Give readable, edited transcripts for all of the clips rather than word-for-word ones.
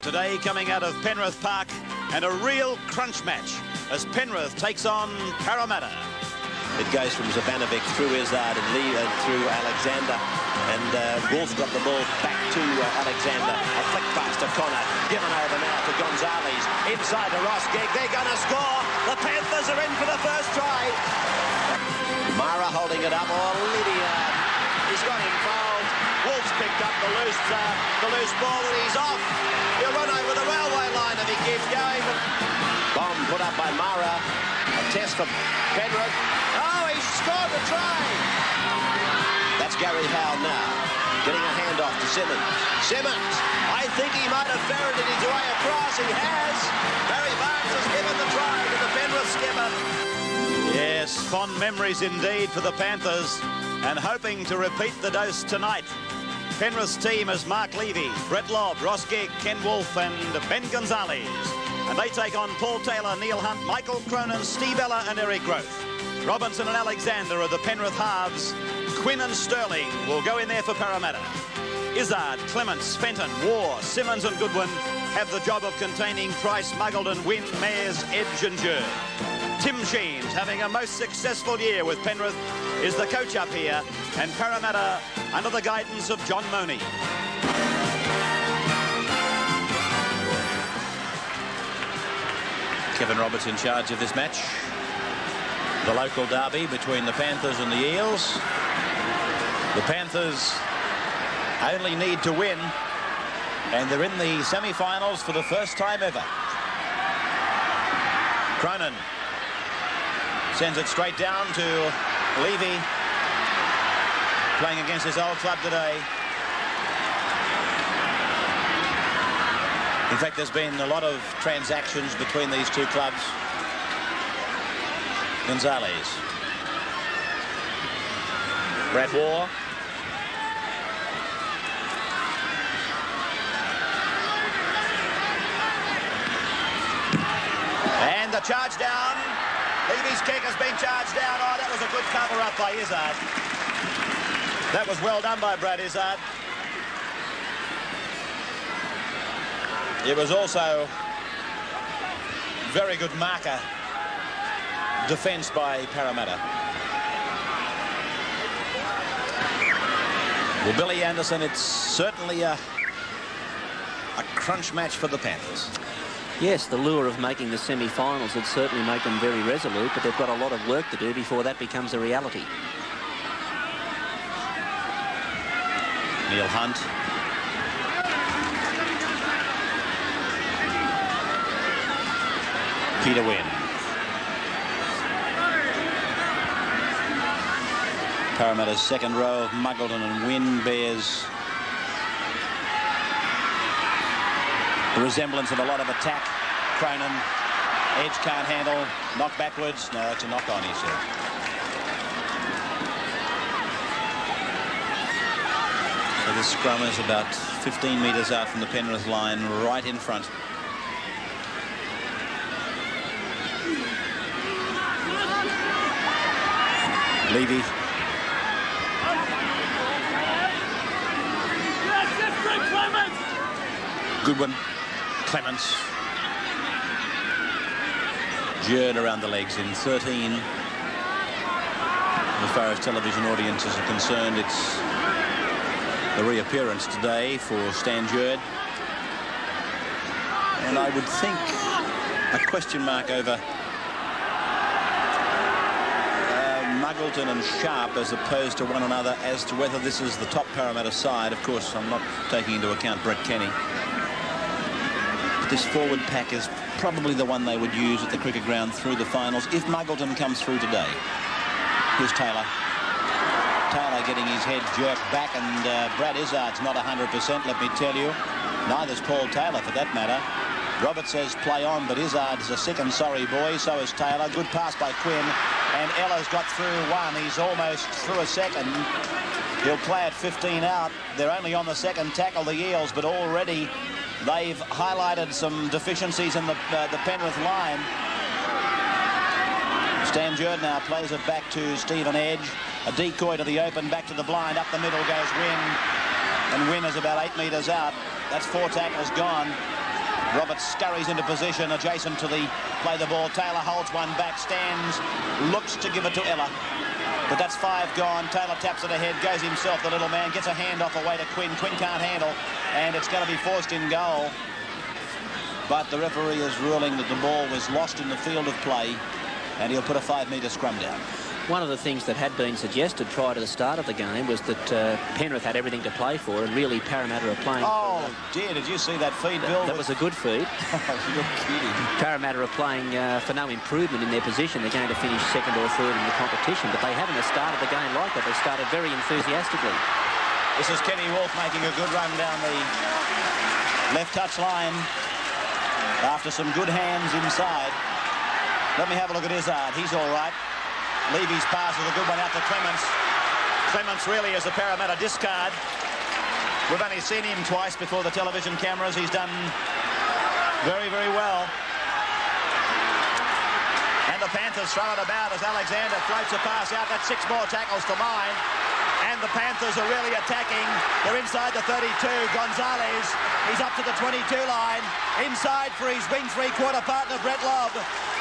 Today coming out of Penrith Park, and a real crunch match as Penrith takes on Parramatta. It goes from Zavanovic through Izzard and Lee and through Alexander, and Wolf got the ball back to Alexander. A flick pass to Connor, given over now to Gonzalez, inside to Ross Gegg. They're going to score. The Panthers are in for the first try. Mara holding it up. Oh, Lydia, he's got involved. Wolf's picked up the loose ball, and he's off. He'll run over the railway line if he keeps going. Bomb put up by Mara. A test for Penrith. Oh, he scored the try. That's Gary Howell now, getting a handoff to Simmons. Simmons, I think he might have ferreted his way across. He has. Barry Barnes has given the try to the Penrith skipper. Yes, fond memories indeed for the Panthers, and hoping to repeat the dose tonight. Penrith's team is Mark Levy, Brett Lobb, Ross Gegg, Ken Wolf and Ben Gonzalez. And they take on Paul Taylor, Neil Hunt, Michael Cronin, Steve Ella and Eric Groth. Robinson and Alexander are the Penrith halves. Quinn and Sterling will go in there for Parramatta. Izzard, Clements, Fenton, War, Simmons and Goodwin have the job of containing Price, Muggleton, Wynn, Mayers, Edge and Jerd. Tim Sheens, having a most successful year with Penrith, is the coach up here, and Parramatta under the guidance of John Mooney. Kevin Roberts in charge of this match. The local derby between the Panthers and the Eels. The Panthers only need to win, and they're in the semi-finals for the first time ever. Cronin sends it straight down to Levy, playing against his old club today. In fact, there's been a lot of transactions between these two clubs. Gonzalez. Brad War. And the charge down. Levy's kick has been charged down. Oh, that was a good cover-up by Izzard. That was well done by Brad Izzard. It was also very good marker defence by Parramatta. Well, Billy Anderson, it's certainly a crunch match for the Panthers. Yes, the lure of making the semi-finals would certainly make them very resolute, but they've got a lot of work to do before that becomes a reality. Neil Hunt. Peter Wynn. Parramatta's second row of Muggleton and Wynn bears the resemblance of a lot of attack. Cronin, Edge can't handle, knock backwards. No, it's a knock on, he said. So the scrum is about 15 metres out from the Penrith line, right in front. Levy. Goodwin, Clements, Jerd around the legs in 13. As far as television audiences are concerned, it's the reappearance today for Stan Jerd. And I would think a question mark over Muggleton and Sharp as opposed to one another as to whether this is the top Parramatta side. Of course, I'm not taking into account Brett Kenny. This forward pack is probably the one they would use at the cricket ground through the finals if Muggleton comes through today. Here's Taylor. Taylor getting his head jerked back, and Brad Izzard's not 100%, let me tell you. Neither's Paul Taylor, for that matter. Robert says play on, but Izzard's a sick and sorry boy. So is Taylor. Good pass by Quinn, and Ella's got through one. He's almost through a second. He'll play at 15 out. They're only on the second tackle, the Eels, but already they've highlighted some deficiencies in the Penrith line. Stan Jerd now plays it back to Stephen Edge. A decoy to the open, back to the blind. Up the middle goes Wynn. And Wynn is about 8 metres out. That's 4 tackles gone. Roberts scurries into position adjacent to the play the ball. Taylor holds one back, stands, looks to give it to Ella. But that's 5 gone. Taylor taps it ahead, goes himself, the little man, gets a handoff away to Quinn. Quinn can't handle, and it's going to be forced in goal. But the referee is ruling that the ball was lost in the field of play, and he'll put a 5-metre scrum down. One of the things that had been suggested prior to the start of the game was that Penrith had everything to play for, and really Parramatta are playing... Oh, dear, did you see that feed, Bill? That was a good feed. You're kidding. Parramatta are playing for no improvement in their position. They're going to finish second or third in the competition, but they haven't started the game like that. They started very enthusiastically. This is Kenny Wolf making a good run down the left touch line after some good hands inside. Let me have a look at Izzard. He's all right. Levy's pass is a good one out to Clements. Clements really is a Parramatta discard. We've only seen him twice before the television cameras. He's done very, very well. And the Panthers throw it about as Alexander floats a pass out. That's 6 more tackles to line. And the Panthers are really attacking. They're inside the 32. Gonzalez, he's up to the 22 line. Inside for his wing three-quarter partner, Brett Lobb.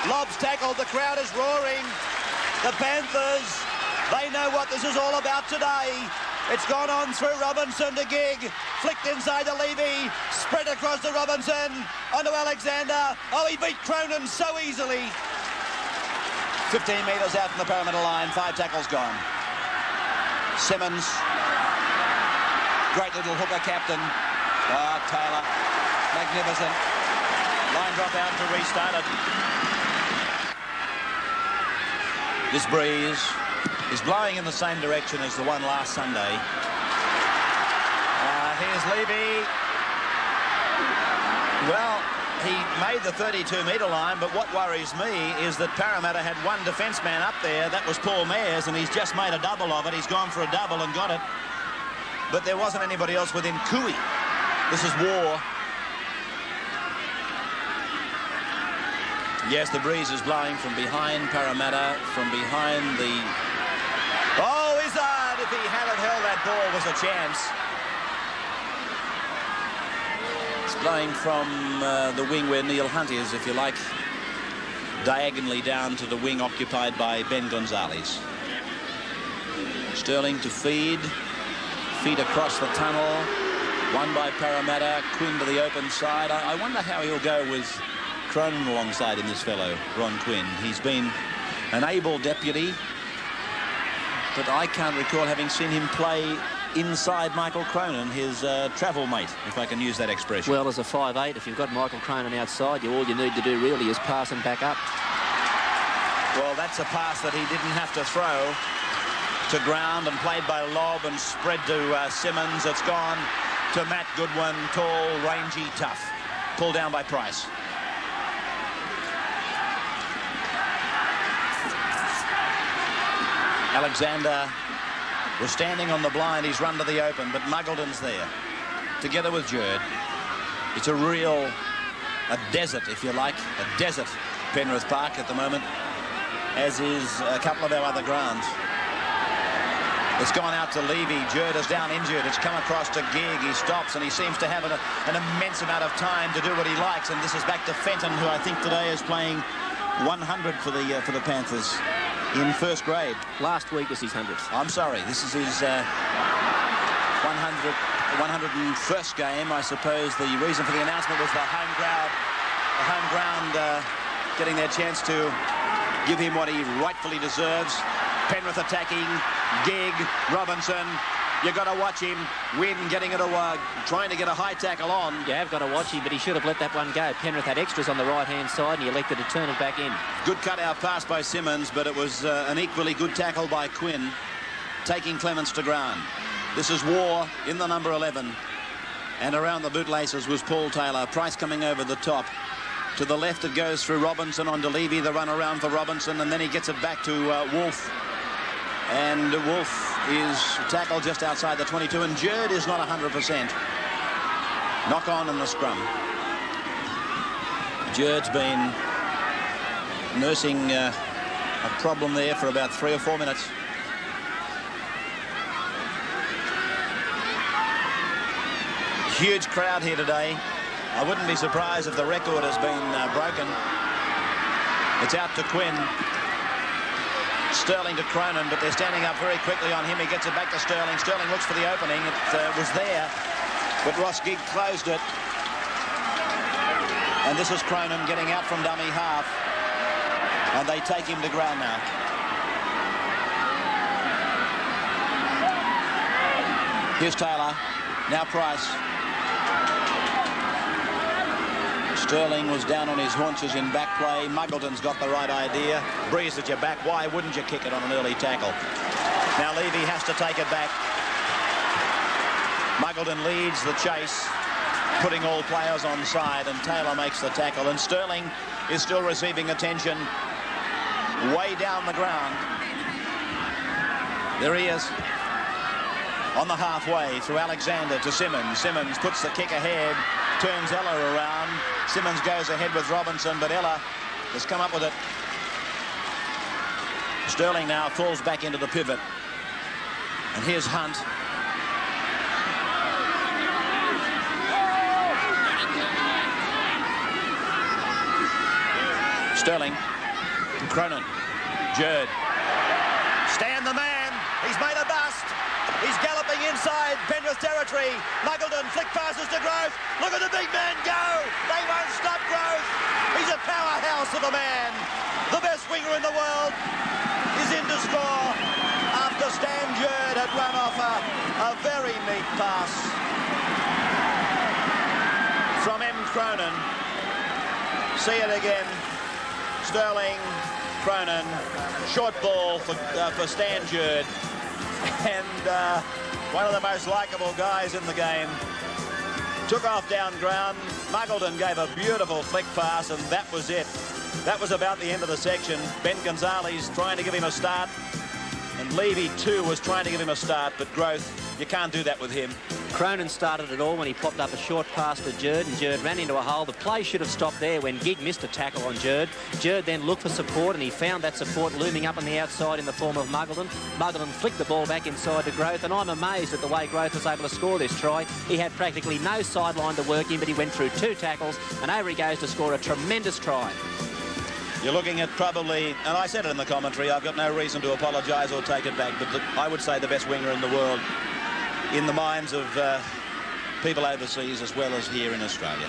Lobb's tackled. The crowd is roaring. The Panthers, they know what this is all about today. It's gone on through Robinson to Gig. Flicked inside to Levy. Spread across to Robinson. Onto Alexander. Oh, he beat Cronin so easily. 15 metres out from the Parramatta line. 5 tackles gone. Simmons. Great little hooker captain. Ah, Taylor. Magnificent. Line drop out to restart it. This breeze is blowing in the same direction as the one last Sunday. Here's Levy. Well, he made the 32-metre line, but what worries me is that Parramatta had one defence man up there. That was Paul Mayers, and he's just made a double of it. He's gone for a double and got it. But there wasn't anybody else within Cooey. This is war. Yes, the breeze is blowing from behind Parramatta, from behind the... Oh, Izzard, if he hadn't held that ball, was a chance. It's blowing from the wing where Neil Hunt is, if you like, diagonally down to the wing occupied by Ben Gonzalez. Sterling to feed across the tunnel, won by Parramatta, Quinn to the open side. I wonder how he'll go with Cronin alongside in this fellow, Ron Quinn. He's been an able deputy, but I can't recall having seen him play inside Michael Cronin, his travel mate, if I can use that expression. Well, as a 5'8", if you've got Michael Cronin outside you, all you need to do really is pass and back up. Well, that's a pass that he didn't have to throw to ground, and played by Lobb and spread to Simmons. It's gone to Matt Goodwin, tall, rangy, tough. Pulled down by Price. Alexander was standing on the blind. He's run to the open, but Muggleton's there together with Jerd. It's a desert, if you like, a desert Penrith Park at the moment, as is a couple of our other grounds. It's gone out to Levy. Jerd is down injured. It's come across to Gig. He stops, and he seems to have an immense amount of time to do what he likes. And this is back to Fenton, who I think today is playing 100 for the Panthers in first grade. Last week was his 100th. I'm sorry. This is his 101st game. I suppose the reason for the announcement was the home ground getting their chance to give him what he rightfully deserves. Penrith attacking, Gig, Robinson. You've got to watch him. Win getting it trying to get a high tackle on. You have got to watch him, but he should have let that one go. Penrith had extras on the right-hand side, and he elected to turn it back in. Good cut-out pass by Simmons, but it was an equally good tackle by Quinn, taking Clements to ground. This is war in the number 11. And around the bootlaces was Paul Taylor. Price coming over the top. To the left it goes through Robinson onto Levy, the run around for Robinson, and then he gets it back to Wolf. And Wolf is tackled just outside the 22, and Jerd is not 100%. Knock on in the scrum. Jerd's been nursing a problem there for about 3 or 4 minutes. Huge crowd here today. I wouldn't be surprised if the record has been broken. It's out to Quinn. Sterling to Cronin, but they're standing up very quickly on him. He gets it back to Sterling. Sterling looks for the opening. It was there, but Ross Gigg closed it. And this is Cronin getting out from dummy half. And they take him to ground now. Here's Taylor. Now Price. Sterling was down on his haunches in back play. Muggleton's got the right idea. Breeze at your back. Why wouldn't you kick it on an early tackle? Now Levy has to take it back. Muggleton leads the chase, putting all players on side, and Taylor makes the tackle. And Sterling is still receiving attention way down the ground. There he is. On the halfway through Alexander to Simmons. Simmons puts the kick ahead, turns Ella around. Simmons goes ahead with Robinson, but Ella has come up with it. Sterling now falls back into the pivot. And here's Hunt. Sterling. Cronin. Jerd. Stand the man. He's made a bust. He's galloping inside Penrith territory. Muggleton flick passes to Growth. Look at the big man go. They won't stop Growth. He's a powerhouse of a man. The best winger in the world is in to score after Stan Jerd had run off a very neat pass from M. Cronin. See it again. Sterling, Cronin, short ball for Stan Jerd. And one of the most likeable guys in the game. Took off down ground. Muggleton gave a beautiful flick pass, and that was it. That was about the end of the section. Ben Gonzalez trying to give him a start. And Levy, too, was trying to give him a start. But Growth, you can't do that with him. Cronin started it all when he popped up a short pass to Jerd, and Jerd ran into a hole. The play should have stopped there when Gigg missed a tackle on Jerd. Jerd then looked for support, and he found that support looming up on the outside in the form of Muggleton. Muggleton flicked the ball back inside to Growth, and I'm amazed at the way Growth was able to score this try. He had practically no sideline to work in, but he went through 2 tackles, and over he goes to score a tremendous try. You're looking at probably, and I said it in the commentary, I've got no reason to apologise or take it back, but I would say the best winger in the world in the minds of people overseas as well as here in Australia.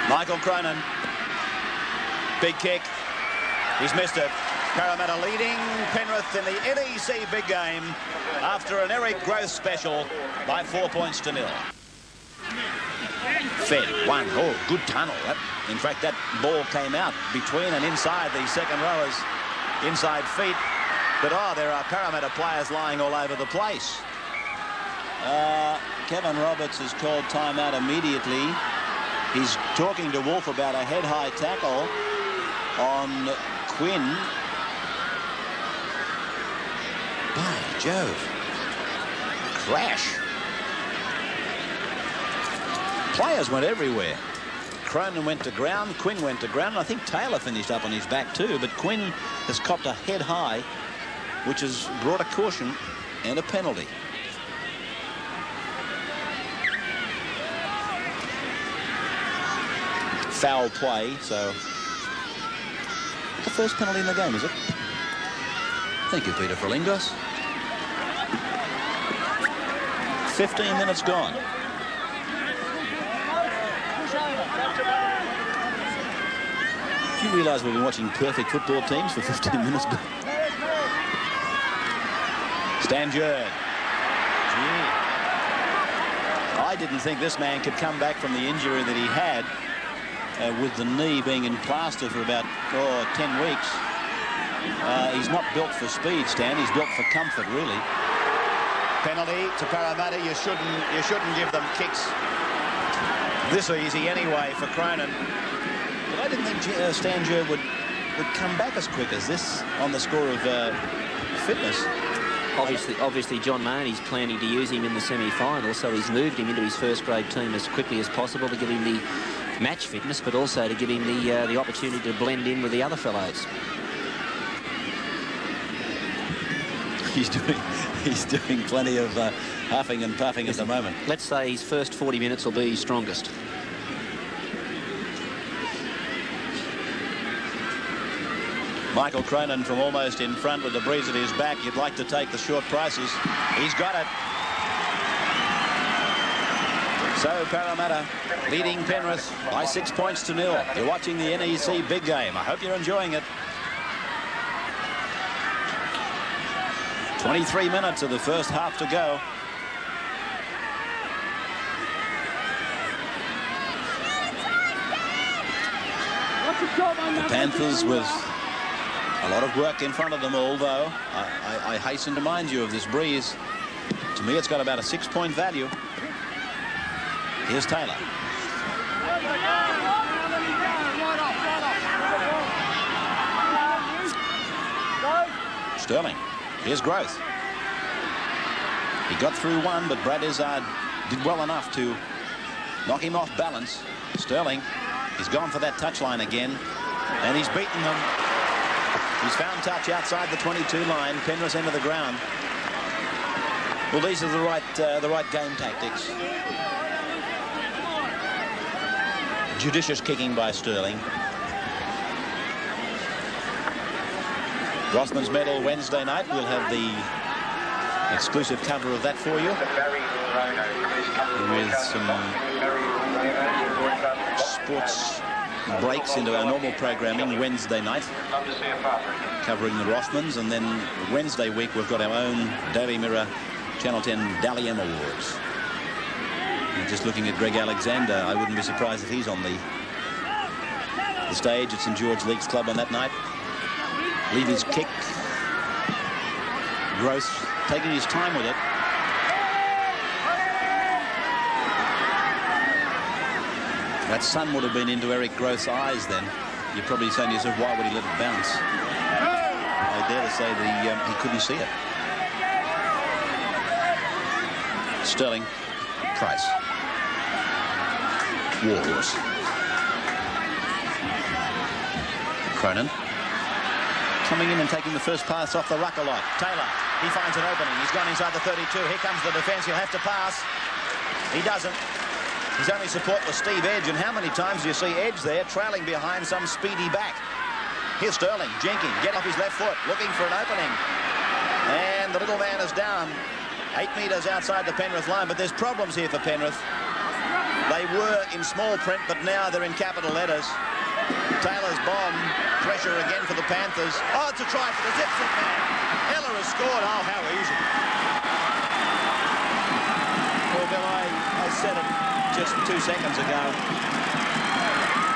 Michael Cronin. Big kick. He's missed it. Parramatta leading Penrith in the NEC big game after an Eric Growth special by 4 points to 0. Fed one. Oh, good tunnel. In fact, that ball came out between and inside the second rowers' inside feet. But, there are Parramatta players lying all over the place. Kevin Roberts has called timeout immediately. He's talking to Wolf about a head-high tackle on Quinn. By Jove. Crash. Players went everywhere. Cronin went to ground, Quinn went to ground, and I think Taylor finished up on his back too, but Quinn has copped a head high, which has brought a caution and a penalty. Foul play, so the first penalty in the game, is it? Thank you, Peter Ferlingos. 15 minutes gone. Do you realise we've been watching perfect football teams for 15 minutes? Stan Jerd. Gee. I didn't think this man could come back from the injury that he had with the knee being in plaster for about 10 weeks. He's not built for speed, Stan. He's built for comfort, really. Penalty to Parramatta. You shouldn't give them kicks this easy anyway for Cronin. But I didn't think Stan Jerd would come back as quick as this on the score of fitness. Obviously, John Mahoney's planning to use him in the semi-final, so he's moved him into his first-grade team as quickly as possible to give him the match fitness, but also to give him the opportunity to blend in with the other fellows. He's doing plenty of huffing and puffing at the moment. Let's say his first 40 minutes will be his strongest. Michael Cronin from almost in front with the breeze at his back. You'd like to take the short prices. He's got it. So Parramatta leading Penrith by 6 points to 0. You're watching the NEC big game. I hope you're enjoying it. 23 minutes of the first half to go. The Panthers with a lot of work in front of them, although I hasten to remind you of this breeze. To me, it's got about a 6-point value. Here's Taylor. Sterling. Here's Growth. He got through one, but Brad Izzard did well enough to knock him off balance. Sterling, he's gone for that touchline again, and he's beaten them. He's found touch outside the 22 line. Penrith into the ground. Well, these are the right game tactics. Judicious kicking by Sterling. Rothman's medal Wednesday night. We'll have the exclusive cover of that for you, with some sports breaks into our normal programming Wednesday night, covering the Rothmans, and then Wednesday week we've got our own Daily Mirror Channel 10 Dally M Awards. And just looking at Greg Alexander, I wouldn't be surprised if he's on the stage at St George Leagues Club on that night. Levy's kick. Gross taking his time with it. That sun would have been into Eric Groth's eyes then. You're probably saying to yourself, why would he let it bounce? I dare to say that he couldn't see it. Sterling. Price. Warhorse. Cronin. Coming in and taking the first pass off the ruck a lot. Taylor, he finds an opening. He's gone inside the 32. Here comes the defence. He'll have to pass. He doesn't. His only support was Steve Edge. And how many times do you see Edge there trailing behind some speedy back? Here's Sterling, jinking, get off his left foot, looking for an opening. And the little man is down 8 metres outside the Penrith line. But there's problems here for Penrith. They were in small print, but now they're in capital letters. Taylor's bomb. Pressure again for the Panthers. Oh, it's a try for the Zipset man. Heller has scored. Oh, how easy. Well, Bill, I said it just 2 seconds ago.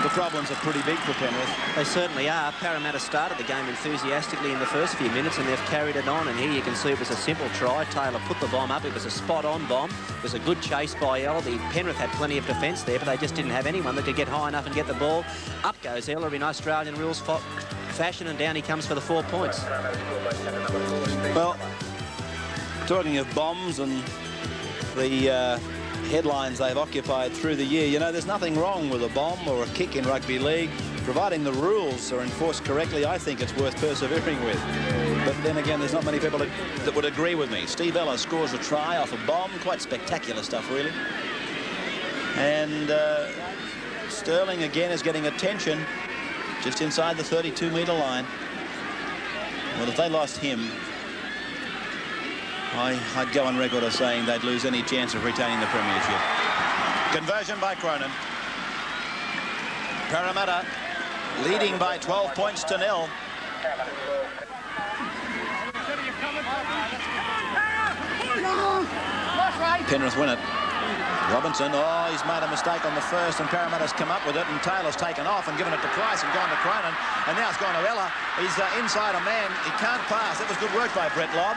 The problems are pretty big for Penrith. They certainly are. Parramatta started the game enthusiastically in the first few minutes, and they've carried it on. And here you can see it was a simple try. Taylor put the bomb up. It was a spot-on bomb. It was a good chase by Ell. The Penrith had plenty of defence there, but they just didn't have anyone that could get high enough and get the ball. Up goes Eller in Australian rules fashion, and down he comes for the 4 points. Well, talking of bombs and the headlines they've occupied through the year, you know, there's nothing wrong with a bomb or a kick in rugby league. Providing the rules are enforced correctly, I think it's worth persevering with. But then again, there's not many people that would agree with me. Steve Eller scores a try off a bomb. Quite spectacular stuff, really. And Sterling again is getting attention just inside the 32-metre line. Well, if they lost him, I'd go on record as saying they'd lose any chance of retaining the premiership. Conversion by Cronin. Parramatta leading by 12 points to 0. Penrith win it. Robinson, oh, he's made a mistake on the first, and Parramatta's come up with it, and Taylor's taken off and given it to Price and gone to Cronin, and now it's gone to Ella. He's inside a man. He can't pass. That was good work by Brett Lobb.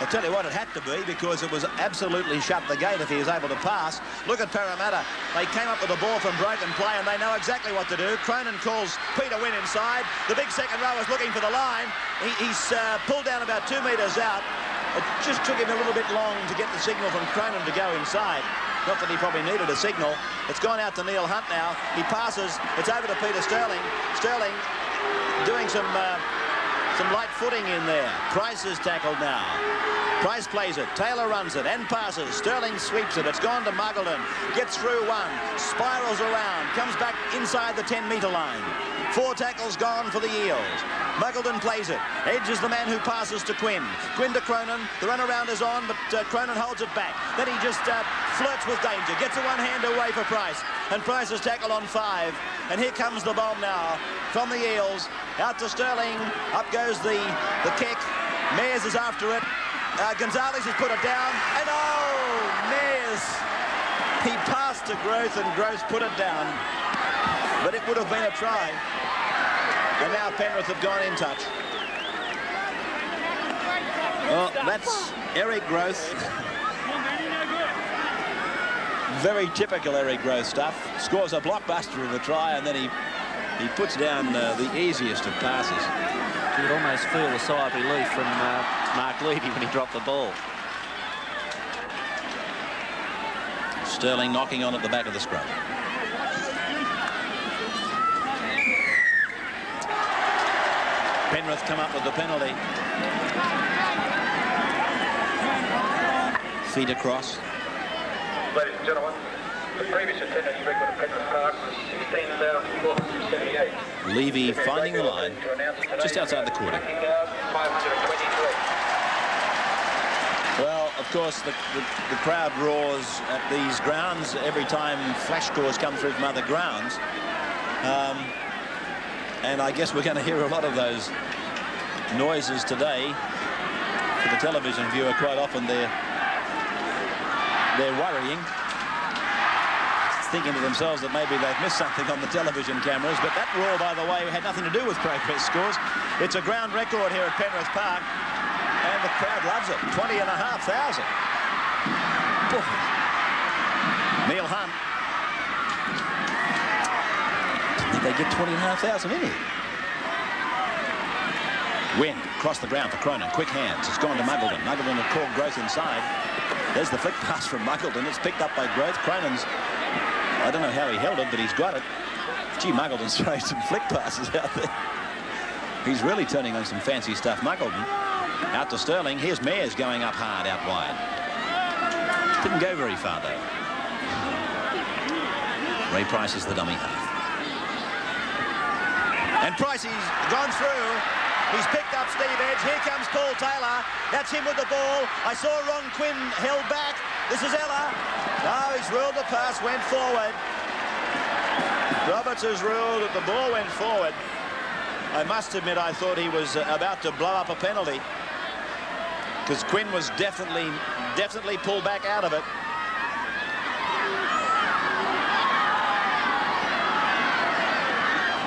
I'll tell you what, it had to be, because it was absolutely shut the gate if he was able to pass. Look at Parramatta. They came up with the ball from broken play, and they know exactly what to do. Cronin calls Peter Wynn inside. The big second row is looking for the line. He's pulled down about 2 metres out. It just took him a little bit long to get the signal from Cronin to go inside. Not that he probably needed a signal. It's gone out to Neil Hunt now. He passes. It's over to Peter Sterling. Sterling doing some Some light footing in there. Price is tackled now. Price plays it. Taylor runs it and passes. Sterling sweeps it. It's gone to Muggleton. Gets through one. Spirals around. Comes back inside the 10-metre line. 4 tackles gone for the Eels. Muggleton plays it. Edge is the man who passes to Quinn. Quinn to Cronin. The runaround is on, but Cronin holds it back. Then he just flirts with danger. Gets a one-hand away for Price. And Price is tackled on 5. And here comes the bomb now from the Eels. Out to Sterling. Up goes the kick. Mears is after it. Gonzalez has put it down. And oh, Mears. He passed to Groth and Groth put it down. But it would have been a try. And now Penrith have gone in touch. Well, that's Eric Groth. Very typical Eric Groth stuff. Scores a blockbuster of a try, and then he puts down the easiest of passes. You could almost feel the sigh of relief from Mark Levy when he dropped the ball. Sterling knocking on at the back of the scrum. Penrith come up with the penalty. Feet across. Ladies and gentlemen, the previous attendance record at Penrith Park was 16,478. Levy finding the line just outside the quarter. 523. Well, of course, the crowd roars at these grounds every time flash scores come through from other grounds. And I guess we're going to hear a lot of those noises today. For the television viewer, quite often they're worrying, thinking to themselves that maybe they've missed something on the television cameras. But that roar, by the way, had nothing to do with progress scores. It's a ground record here at Penrith Park, and the crowd loves it. 20,500. Neil Hunt. Did they get 20,500 in here? Wynn across the ground for Cronin. Quick hands. It's gone to Muggleton. Muggleton had called Groth inside. There's the flick pass from Muggleton. It's picked up by Groth. Cronin's, I don't know how he held it, but he's got it. Gee, Muggleton's throwing some flick passes out there. He's really turning on some fancy stuff. Muggleton out to Sterling. Here's Mears going up hard out wide. Didn't go very far, though. Ray Price is the dummy half. And Price, he's gone through. He's picked up Steve Edge. Here comes Paul Taylor. That's him with the ball. I saw Ron Quinn held back. This is Ella. No, he's ruled the pass, went forward. Roberts has ruled that the ball went forward. I must admit, I thought he was about to blow up a penalty, because Quinn was definitely pulled back out of it.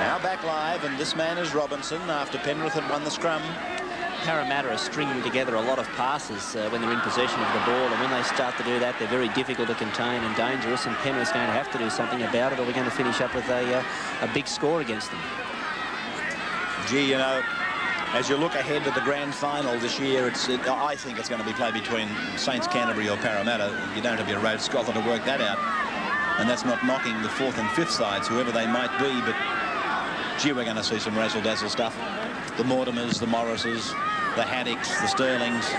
Now back live, and this man is Robinson after Penrith had won the scrum. Parramatta are stringing together a lot of passes when they're in possession of the ball, and when they start to do that, they're very difficult to contain and dangerous, and Penrith's going to have to do something about it, or we're going to finish up with a big score against them. Gee, you know, as you look ahead to the grand final this year, I think it's going to be played between Saints, Canterbury or Parramatta. You don't have to be a Rhodes Scholar to work that out, and that's not knocking the 4th and 5th sides, whoever they might be, but gee, we're going to see some razzle-dazzle stuff. The Mortimers, the Morrises, the Haddocks, the Sterlings.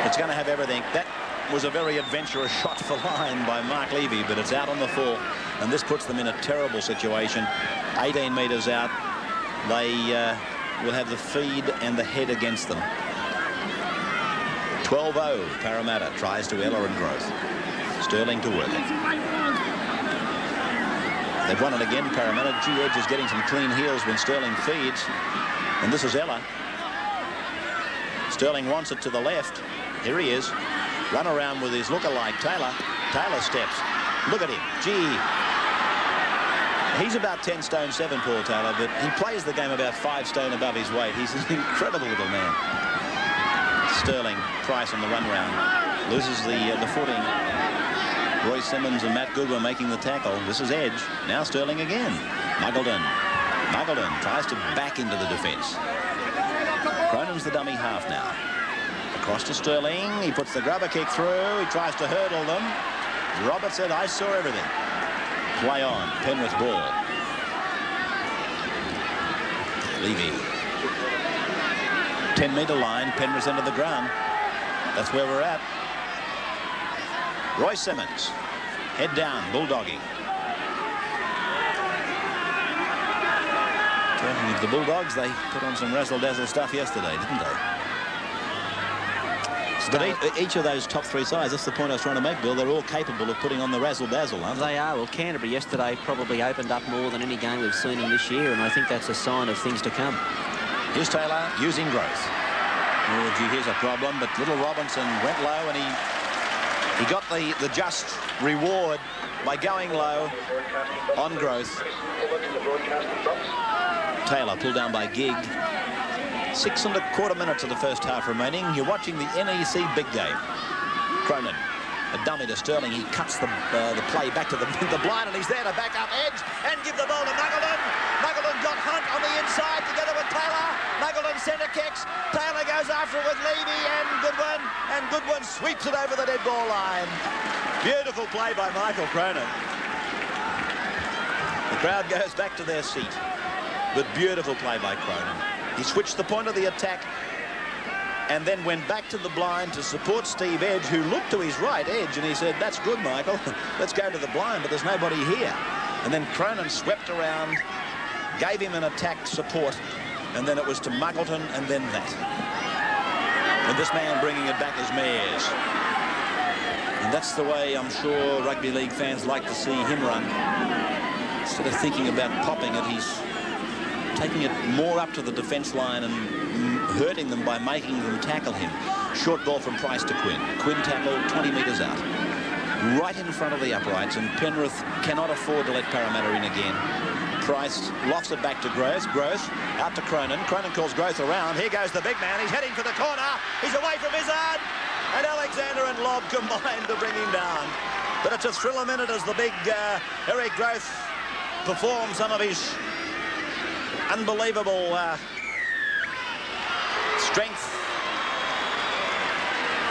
It's going to have everything. That was a very adventurous shot for line by Mark Levy, but it's out on the full, and this puts them in a terrible situation. 18 metres out. They will have the feed and the head against them. 12-0, Parramatta tries to Ella and Groth. Sterling to work it. They've won it again, Parramatta. G. Edge is getting some clean heels when Sterling feeds. And this is Ella. Sterling wants it to the left. Here he is. Run around with his look-alike Taylor. Taylor steps. Look at him. Gee. He's about 10 stone 7, Paul Taylor, but he plays the game about 5 stone above his weight. He's an incredible little man. Sterling, Price on the run round. Loses the footing. Roy Simmons and Matt Goodwin making the tackle. This is Edge. Now Sterling again. Muggleton. Muggleton tries to back into the defence. Cronin's the dummy half now. Across to Sterling. He puts the grubber kick through. He tries to hurdle them. Roberts said, I saw everything. Play on. Penrith ball. Levy. 10-metre line, Penrith into the ground. That's where we're at. Roy Simmons, head down, bulldogging. Talking of the Bulldogs, they put on some razzle-dazzle stuff yesterday, didn't they? But each of those top three sides, that's the point I was trying to make, Bill, they're all capable of putting on the razzle-dazzle, aren't they? They are. Well, Canterbury yesterday probably opened up more than any game we've seen in this year, and I think that's a sign of things to come. Here's Taylor using Growth. Oh, gee, here's a problem, but little Robinson went low, and he got the just reward by going low on Growth. Taylor pulled down by Gig. 6 1/4 minutes of the first half remaining. You're watching the NEC big game. Cronin, a dummy to Sterling. He cuts the play back to the blind, and he's there to back up edge and give the ball to Muggleton. Muggleton got Hunt on the inside together with Taylor. Muggleton centre kicks. Taylor goes after it with Levy and Goodwin sweeps it over the dead ball line. Beautiful play by Michael Cronin. The crowd goes back to their seat. But beautiful play by Cronin. He switched the point of the attack and then went back to the blind to support Steve Edge, who looked to his right edge, and he said, "That's good, Michael. Let's go to the blind, but there's nobody here." And then Cronin swept around, gave him an attack support, and then it was to Muggleton, and then that. And this man bringing it back is Mayers. And that's the way I'm sure rugby league fans like to see him run. Instead of thinking about popping it, he's taking it more up to the defence line and hurting them by making them tackle him. Short ball from Price to Quinn. Quinn tackled 20 metres out. Right in front of the uprights, and Penrith cannot afford to let Parramatta in again. Price lofts it back to Growth. Growth out to Cronin. Cronin calls Growth around. Here goes the big man. He's heading for the corner. He's away from Izzard. And Alexander and Lobb combined to bring him down. But it's a thriller minute as the big Eric Growth performs some of his unbelievable strength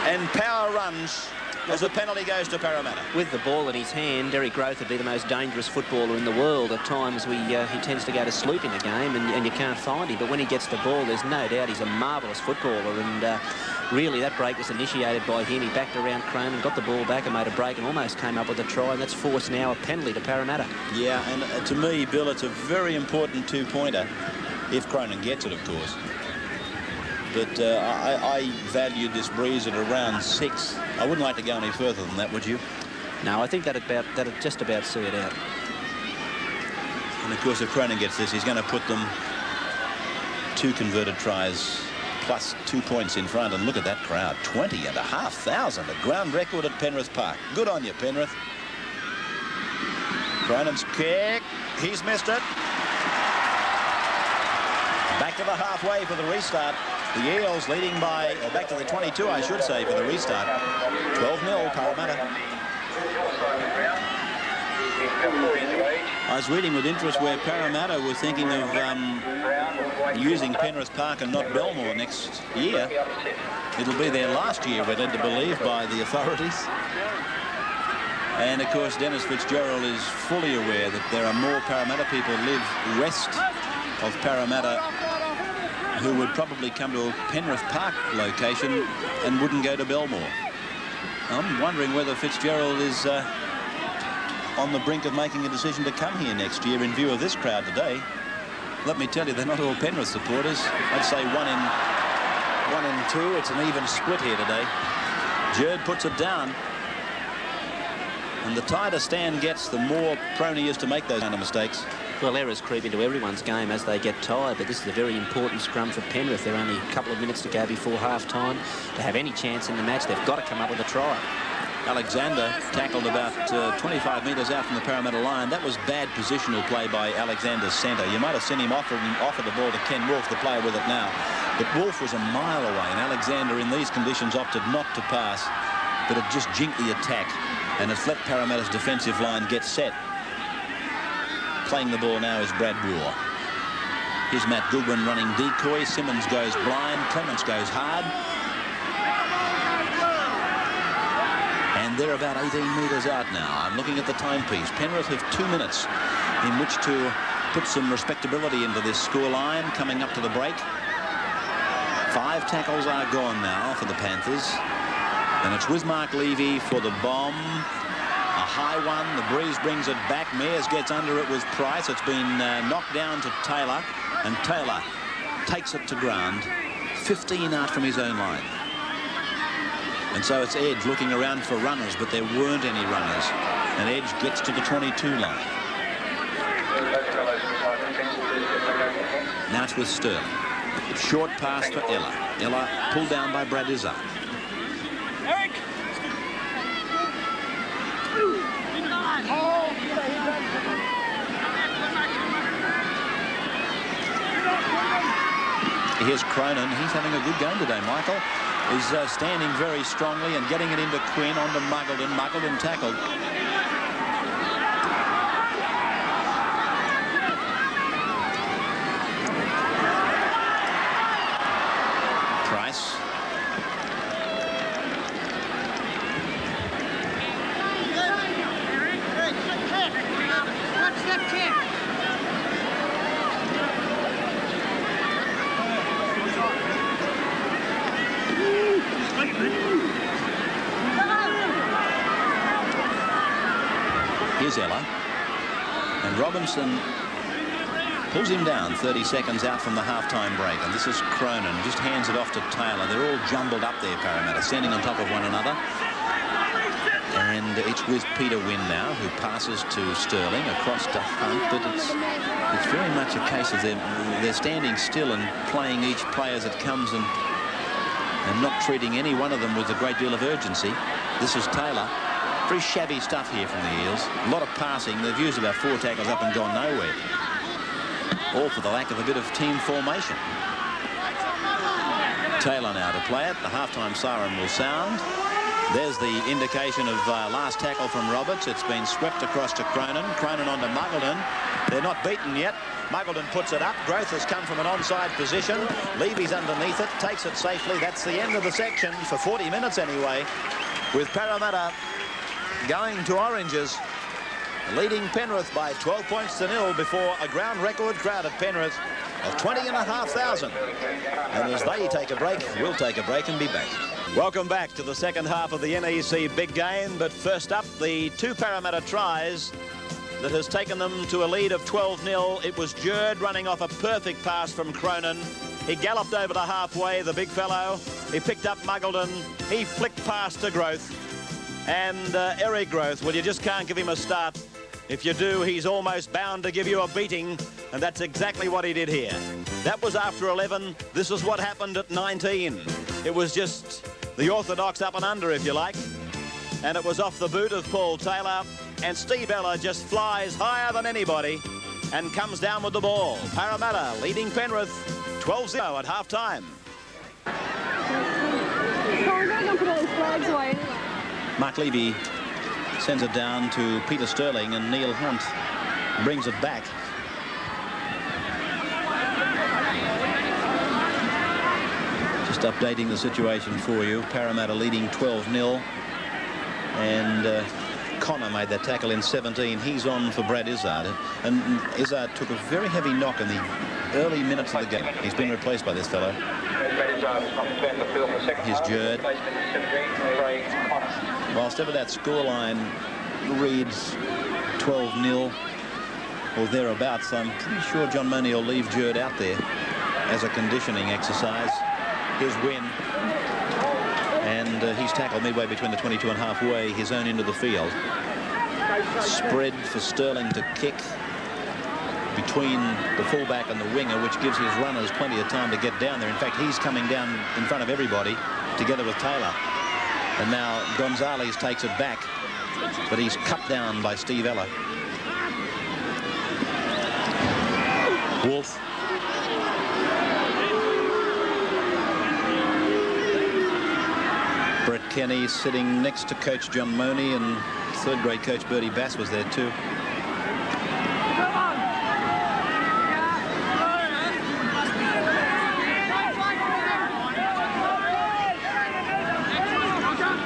and power runs as the penalty goes to Parramatta. With the ball in his hand, Eric Growth would be the most dangerous footballer in the world. At times he tends to go to sleep in the game and you can't find him, but when he gets the ball, there's no doubt he's a marvellous footballer, and really that break was initiated by him. He backed around Cronin, got the ball back and made a break and almost came up with a try, and that's forced now a penalty to Parramatta. Yeah, and to me, Bill, it's a very important two-pointer, if Cronin gets it, of course. But I valued this breeze at around 6. I wouldn't like to go any further than that, would you? No, I think that'd just about see it out. And of course, if Cronin gets this, he's going to put them 2 converted tries plus 2 points in front. And look at that crowd, 20,500, a ground record at Penrith Park. Good on you, Penrith. Cronin's kick, he's missed it. Back to the halfway for the restart. The Eels leading by, or back to the 22, I should say, for the restart. 12-0 Parramatta. I was reading with interest where Parramatta were thinking of using Penrith Park and not Belmore next year. It'll be their last year, we're led to believe, by the authorities. And of course, Dennis Fitzgerald is fully aware that there are more Parramatta people live west of Parramatta who would probably come to a Penrith Park location and wouldn't go to Belmore. I'm wondering whether Fitzgerald is on the brink of making a decision to come here next year in view of this crowd today. Let me tell you, they're not all Penrith supporters. I'd say one in 2. It's an even split here today. Jerd puts it down. And the tighter Stan gets, the more prone he is to make those kind of mistakes. Well, errors creep into everyone's game as they get tired, but this is a very important scrum for Penrith. They're only a couple of minutes to go before half-time. To have any chance in the match, they've got to come up with a try. Alexander tackled about 25 metres out from the Parramatta line. That was bad positional play by Alexander's centre. You might have seen him offer the ball to Ken Wolfe, the player with it now. But Wolfe was a mile away, and Alexander in these conditions opted not to pass, but it just jinked the attack, and it's let Parramatta's defensive line get set. Playing the ball now is Brad Waugh. Here's Matt Goodwin running decoy. Simmons goes blind. Clements goes hard. And they're about 18 metres out now. I'm looking at the timepiece. Penrith have 2 minutes in which to put some respectability into this scoreline coming up to the break. 5 tackles are gone now for the Panthers. And it's with Mark Levy for the bomb. A high one. The breeze brings it back. Mears gets under it with Price. It's been knocked down to Taylor. And Taylor takes it to ground. 15 out from his own line. And so it's Edge looking around for runners, but there weren't any runners. And Edge gets to the 22 line. Now it's with Sterling. Short pass for Ella. Ella pulled down by Brad Izzard. Here's Cronin. He's having a good game today, Michael. He's standing very strongly and getting it into Quinn onto Muggleton. Muggleton tackled. Price. Here's Ella. And Robinson pulls him down 30 seconds out from the halftime break. And this is Cronin. Just hands it off to Taylor. They're all jumbled up there, Parramatta, standing on top of one another. And it's with Peter Wynn now, who passes to Sterling across to Hunt. But it's very much a case of they're standing still and playing each play as it comes and not treating any one of them with a great deal of urgency. This is Taylor. Very shabby stuff here from the Eels. A lot of passing. They've used about 4 tackles up and gone nowhere. All for the lack of a bit of team formation. Taylor now to play it. The halftime siren will sound. There's the indication of last tackle from Roberts. It's been swept across to Cronin. Cronin onto Muggleton. They're not beaten yet. Muggleton puts it up. Growth has come from an onside position. Levy's underneath it. Takes it safely. That's the end of the section for 40 minutes anyway. With Parramatta going to Oranges, leading Penrith by 12 points to 0 before a ground record crowd at Penrith of 20,500. And as they take a break, we'll take a break and be back. Welcome back to the second half of the NEC big game. But first up, the 2 Parramatta tries that has taken them to a lead of 12-0. It was Jerd running off a perfect pass from Cronin. He galloped over the halfway, the big fellow. He picked up Muggleton. He flicked past to Growth. And Eric Growth, well, you just can't give him a start. If you do, he's almost bound to give you a beating, and that's exactly what he did here. That was after 11. This is what happened at 19. It was just the orthodox up and under, if you like. And it was off the boot of Paul Taylor, and Steve Ella just flies higher than anybody and comes down with the ball. Parramatta leading Penrith 12-0 at half-time. Mark Levy sends it down to Peter Sterling, and Neil Hunt brings it back. Just updating the situation for you. Parramatta leading 12-0. And Connor made that tackle in 17. He's on for Brad Izzard. And Izzard took a very heavy knock in the early minutes of the game. He's been replaced by this fellow. Here's Jerd. Whilst ever that scoreline reads 12-0 or thereabouts, I'm pretty sure John Mooney will leave Jerd out there as a conditioning exercise. Here's Wynn. And he's tackled midway between the 22 and halfway, his own end of the field. Spread for Sterling to kick between the fullback and the winger, which gives his runners plenty of time to get down there. In fact, he's coming down in front of everybody together with Taylor. And now Gonzalez takes it back, but he's cut down by Steve Ella. Wolf. Brett Kenny sitting next to coach John Mooney, and third-grade coach Bertie Bass was there too.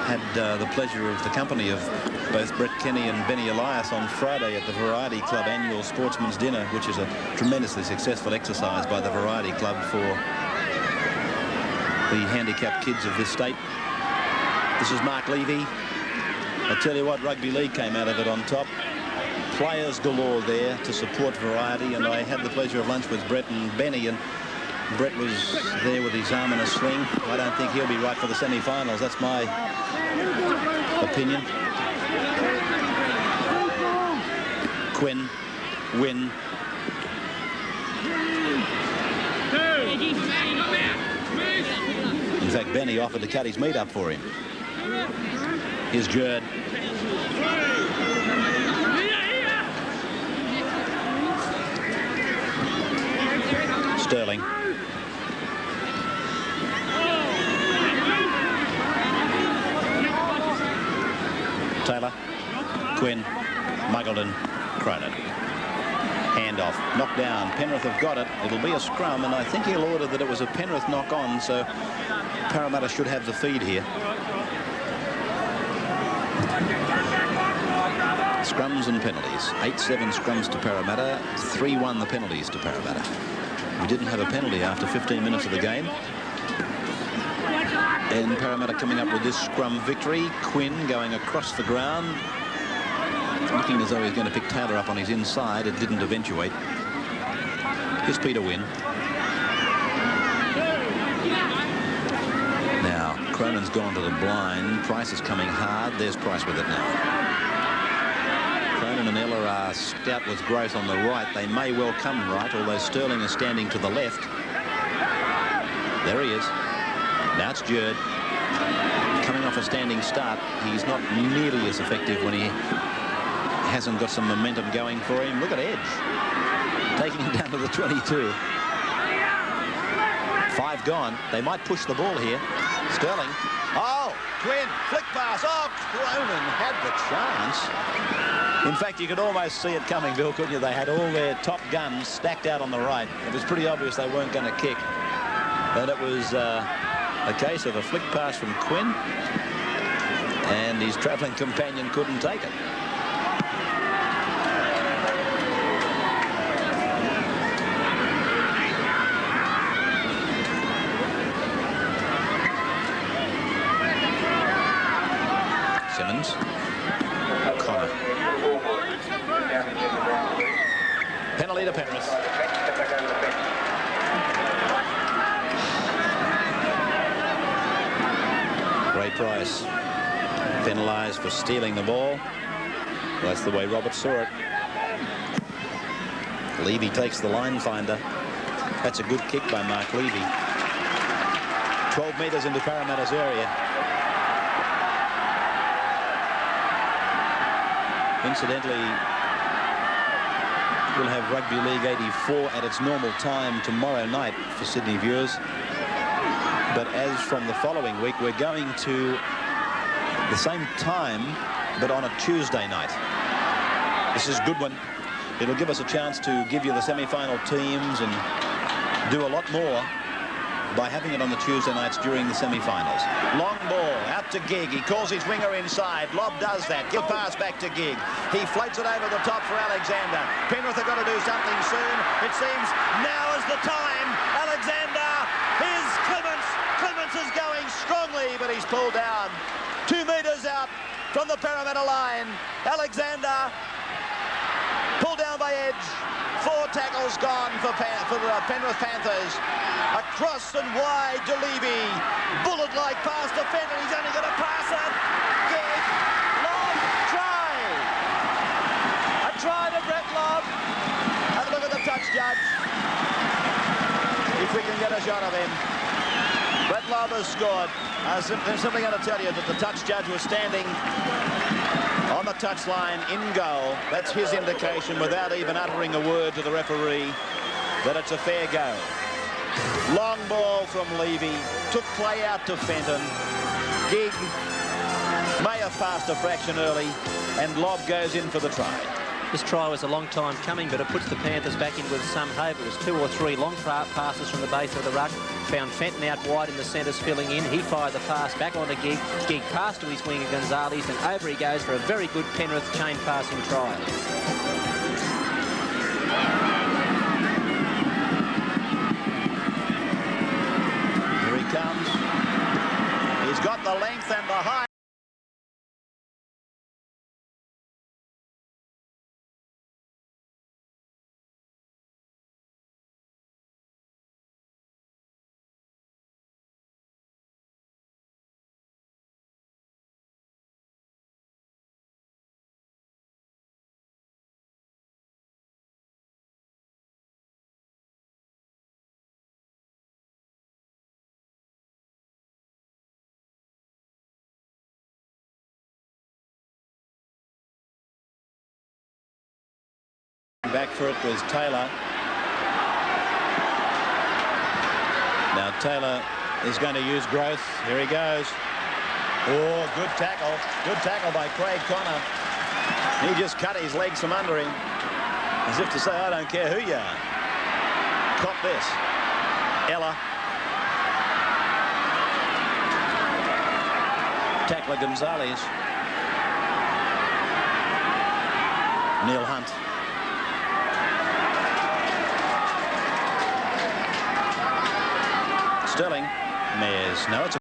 Had the pleasure of the company of both Brett Kenny and Benny Elias on Friday at the Variety Club annual Sportsman's Dinner, which is a tremendously successful exercise by the Variety Club for the handicapped kids of this state. This is Mark Levy. I tell you what, rugby league came out of it on top. Players galore there to support variety, and I had the pleasure of lunch with Brett and Benny, and Brett was there with his arm in a sling. I don't think he'll be right for the semi-finals. That's my opinion. Quinn, Wynn. In fact, Benny offered to cut his meat up for him. Here's Jerd. Sterling. Taylor. Quinn. Muggleton. Cronin. Handoff. Knocked down. Penrith have got it. It'll be a scrum, and I think he'll order that it was a Penrith knock on, so Parramatta should have the feed here. Scrums and penalties. 8-7 scrums to Parramatta. 3-1 the penalties to Parramatta. We didn't have a penalty after 15 minutes of the game. And Parramatta coming up with this scrum victory. Quinn going across the ground, looking as though he's going to pick Taylor up on his inside. It didn't eventuate. Here's Peter Wynn. Now, Cronin's gone to the blind. Price is coming hard. There's Price with it now. Cronin and Ella are stout with growth on the right. They may well come right, although Sterling is standing to the left. There he is. Now it's Jerd. Coming off a standing start. He's not nearly as effective when he hasn't got some momentum going for him. Look at Edge. Taking him down to the 22. 5 gone. They might push the ball here. Sterling. Oh, Quinn. Flick pass. Oh, Cronin had the chance. In fact, you could almost see it coming, Bill, couldn't you? They had all their top guns stacked out on the right. It was pretty obvious they weren't going to kick. And it was a case of a flick pass from Quinn, and his travelling companion couldn't take it. Simmons. Connor. Penalty to Penrith. Ray Price penalised for stealing the ball. That's the way Robert saw it. Levy takes the line finder. That's a good kick by Mark Levy. 12 metres into Parramatta's area. Incidentally, we'll have Rugby League 84 at its normal time tomorrow night for Sydney viewers. But as from the following week, we're going to the same time, but on a Tuesday night. This is a good one. It'll give us a chance to give you the semi-final teams and do a lot more by having it on the Tuesday nights during the semi-finals. Long ball out to Gig. He calls his winger inside. Lobb does that. Give pass back to Gig. He floats it over the top for Alexander. Penrith have got to do something soon. It seems now is the time. Alexander is Clements. Clements is going strongly, but he's pulled down. 2 metres out from the Parramatta line. Alexander pulled down by Edge. 4 tackles gone for the Penrith Panthers. Across and wide to Levy. Bullet-like pass to Fenton. He's only going to pass it. Gig. Lobb. Try. A try to Brett Lobb. Have a look at the touch judge. If we can get a shot of him. Brett Lobb has scored. I'm simply going to tell you that the touch judge was standing on the touchline in goal. That's his indication, without even uttering a word to the referee, that it's a fair go. Long ball from Levy. Took play out to Fenton. Gig may have passed a fraction early, and Lobb goes in for the try. This try was a long time coming, but it puts the Panthers back in with some hope. It was 2 or 3 long passes from the base of the ruck. Found Fenton out wide in the centres, filling in. He fired the pass back onto Gig. Gig passed to his winger Gonzalez, and over he goes for a very good Penrith chain passing try. Here he comes. the length and the height. Back for it was Taylor. Now Taylor is going to use growth. Here he goes. Oh, good tackle. Good tackle by Craig Connor. He just cut his legs from under him, as if to say, I don't care who you are. Cop this. Ella. Tackler Gonzalez. Neil Hunt. Sterling. Mears. No, it's a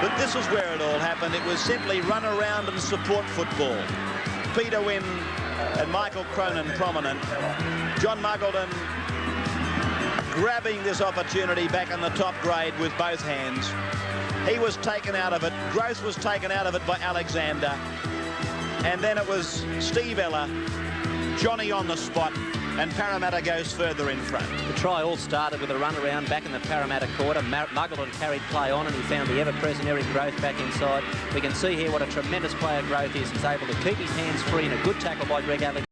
But this is where it all happened. It was simply run around and support football. Peter Wynn and Michael Cronin prominent. John Muggleton grabbing this opportunity back in the top grade with both hands. He was taken out of it. Growth was taken out of it by Alexander. And then it was Steve Ella, Johnny on the spot, and Parramatta goes further in front. The try all started with a run around back in the Parramatta quarter. Muggleton carried play on and he found the ever-present Eric Growth back inside. We can see here what a tremendous player Growth is. He's able to keep his hands free and a good tackle by Greg Alexander.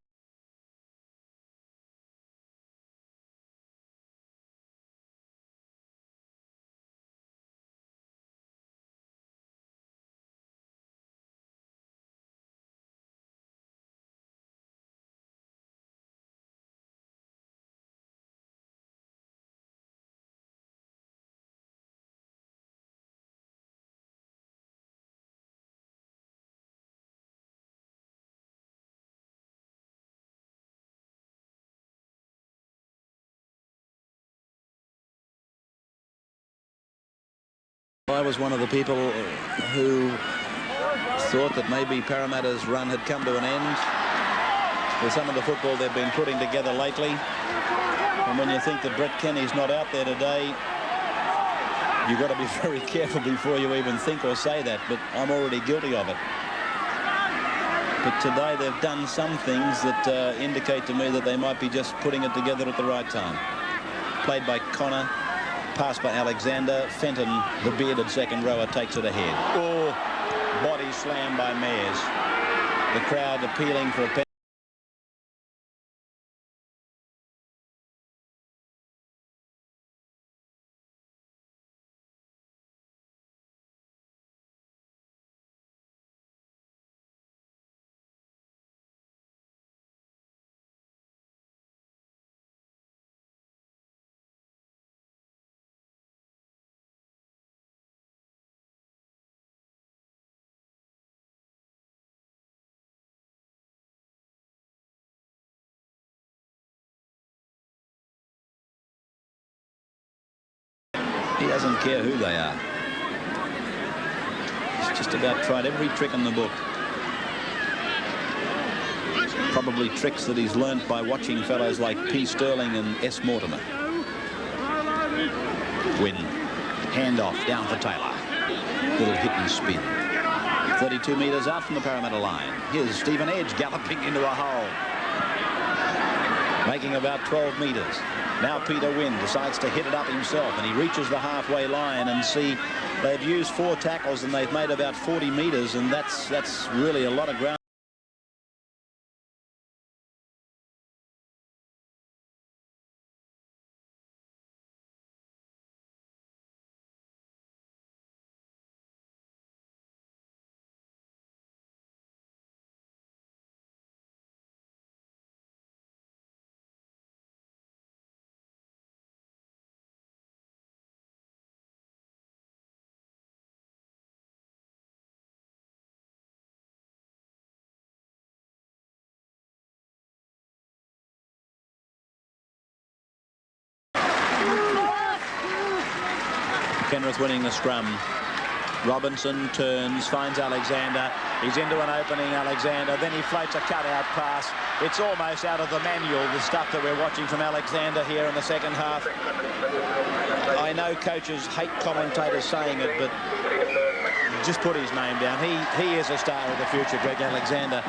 I was one of the people who thought that maybe Parramatta's run had come to an end with some of the football they've been putting together lately. And when you think that Brett Kenny's not out there today, you've got to be very careful before you even think or say that, but I'm already guilty of it. But today they've done some things that indicate to me that they might be just putting it together at the right time. Played by Connor. Pass by Alexander. Fenton, the bearded second rower, takes it ahead. Oh, body slam by Mears. The crowd appealing for a penalty. He doesn't care who they are. He's just about tried every trick in the book. Probably tricks that he's learnt by watching fellows like P. Sterling and S. Mortimer. Win. Hand off, down for Taylor. Little hit and spin. 32 metres out from the Parramatta line. Here's Stephen Edge galloping into a hole. Making about 12 metres. Now Peter Wynn decides to hit it up himself, and he reaches the halfway line, and see they've used 4 tackles and they've made about 40 metres, and that's really a lot of ground. Penrith winning the scrum. Robinson turns, finds Alexander. He's into an opening, Alexander. Then he floats a cutout pass. It's almost out of the manual, the stuff that we're watching from Alexander here in the second half. I know coaches hate commentators saying it, but just put his name down. He is a star of the future, Greg Alexander.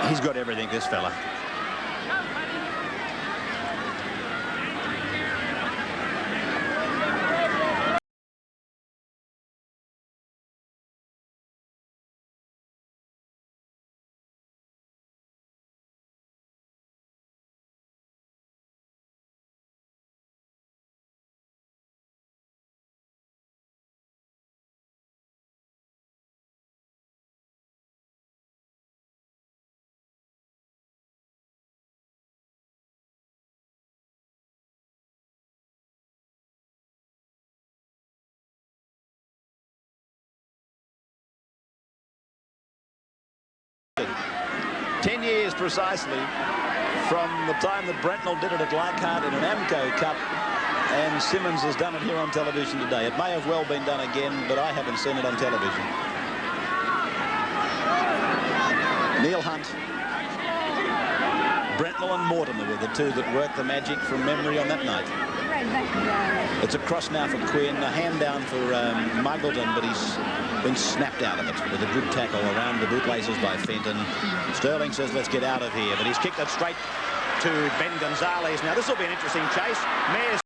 He's got everything, this fella. Ten years precisely from the time that Brentnell did it at Leichhardt in an Amco Cup, and Simmons has done it here on television today. It may have well been done again, but I haven't seen it on television. Neil Hunt, Brentnell and Mortimer were the two that worked the magic from memory on that night. It's a cross now for Quinn, a hand down for Muggleton, but he's been snapped out of it with a good tackle around the bootlaces by Fenton. Sterling says, let's get out of here, but he's kicked it straight to Ben Gonzalez. Now, this will be an interesting chase. Mayers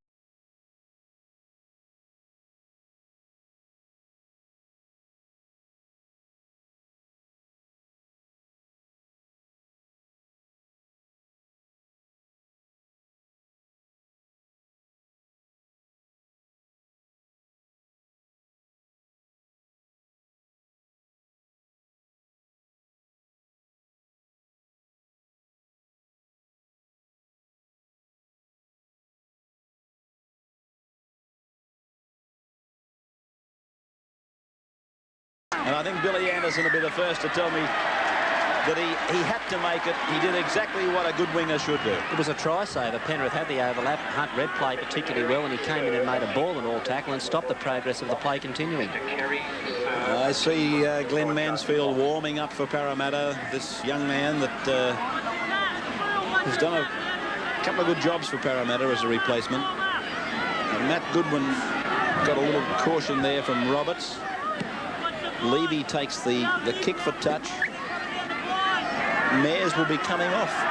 And I think Billy Anderson will be the first to tell me that he had to make it. He did exactly what a good winger should do. It was a try saver. Penrith had the overlap. Hunt read play particularly well, and he came in and made a ball and all tackle and stopped the progress of the play continuing. I see Glenn Mansfield warming up for Parramatta. This young man that has done a couple of good jobs for Parramatta as a replacement. And Matt Goodwin got a little caution there from Roberts. Levy takes the kick for touch. Mayers will be coming off.